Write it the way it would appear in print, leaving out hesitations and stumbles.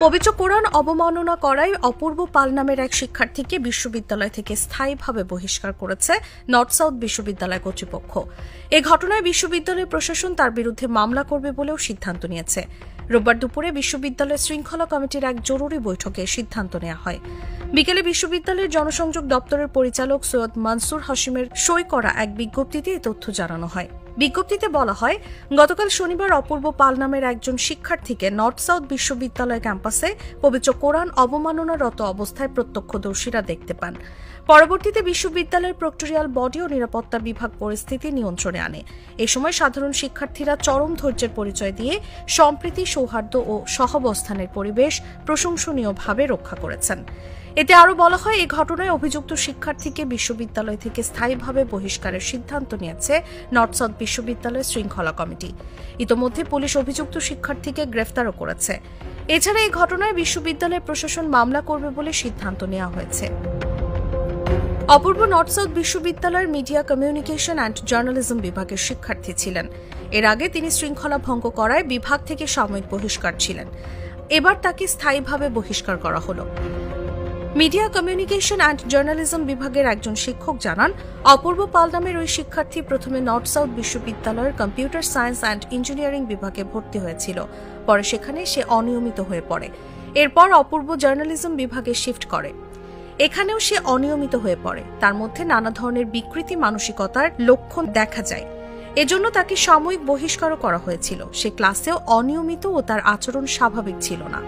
পবিত্র কোরআন অবমাননা করায় অপূর্ব পাল নামের এক শিক্ষার্থীকে বিশ্ববিদ্যালয় থেকে স্থায়ীভাবে বহিষ্কার করেছে নর্থ সাউথ বিশ্ববিদ্যালয় কর্তৃপক্ষ। এ ঘটনায় বিশ্ববিদ্যালয় প্রশাসন তার বিরুদ্ধে মামলা করবে বলেও সিদ্ধান্ত নিয়েছে। রোববার দুপুরে বিশ্ববিদ্যালয়ের শৃঙ্খলা কমিটির এক জরুরি বৈঠকে সিদ্ধান্ত নেওয়া হয়। বিকেলে বিশ্ববিদ্যালয়ের জনসংযোগ দপ্তরের পরিচালক সৈয়দ মনসুর হাশিমের সই করা এক বিজ্ঞপ্তিতে এই তথ্য জানানো হয়। বিজ্ঞপ্তিতে বলা হয়, গতকাল শনিবার অপূর্ব পাল নামের একজন শিক্ষার্থীকে নর্থ সাউথ বিশ্ববিদ্যালয় ক্যাম্পাসে পবিত্র কোরআন অবমাননারত অবস্থায় প্রত্যক্ষদর্শীরা দেখতে পান। পরবর্তীতে বিশ্ববিদ্যালয়ের প্রক্টোরিয়াল বডি ও নিরাপত্তা বিভাগ পরিস্থিতি নিয়ন্ত্রণে আনে। এ সময় সাধারণ শিক্ষার্থীরা চরম ধৈর্যের পরিচয় দিয়ে সম্প্রীতি, সৌহার্দ্য ও সহাবস্থানের পরিবেশ প্রশংসনীয়ভাবে রক্ষা করেছেন। এতে আরও বলা হয়, এই ঘটনায় অভিযুক্ত শিক্ষার্থীকে বিশ্ববিদ্যালয় থেকে স্থায়ীভাবে বহিষ্কারের সিদ্ধান্ত নিয়েছে নর্থ সাউথ বিশ্ববিদ্যালয়ের শৃঙ্খলা কমিটি। ইতোমধ্যে পুলিশ অভিযুক্ত শিক্ষার্থীকে গ্রেফতারও করেছে। এছাড়া এই ঘটনায় বিশ্ববিদ্যালয় প্রশাসন মামলা করবে বলে সিদ্ধান্ত নেওয়া হয়েছে। অপূর্ব নর্থ সাউথ বিশ্ববিদ্যালয়ের মিডিয়া কমিউনিকেশন অ্যান্ড জার্নালিজম বিভাগের শিক্ষার্থী ছিলেন। এর আগে তিনি শৃঙ্খলা ভঙ্গ করায় বিভাগ থেকে সাময়িক বহিষ্কার ছিলেন। এবার তাকে স্থায়ীভাবে বহিষ্কার করা হলো। মিডিয়া কমিউনিকেশন অ্যান্ড জার্নালিজম বিভাগের একজন শিক্ষক জানান, অপূর্ব পাল নামের ওই শিক্ষার্থী প্রথমে নর্থ সাউথ বিশ্ববিদ্যালয়ের কম্পিউটার সায়েন্স অ্যান্ড ইঞ্জিনিয়ারিং বিভাগে ভর্তি হয়েছিল। পরে সেখানে সে অনিয়মিত হয়ে পড়ে। এরপর অপূর্ব জার্নালিজম বিভাগে শিফট করে। এখানেও সে অনিয়মিত হয়ে পড়ে। তার মধ্যে নানা ধরনের বিকৃতি মানসিকতার লক্ষণ দেখা যায়। এজন্য তাকে সাময়িক বহিষ্কারও করা হয়েছিল। সে ক্লাসেও অনিয়মিত ও তার আচরণ স্বাভাবিক ছিল না।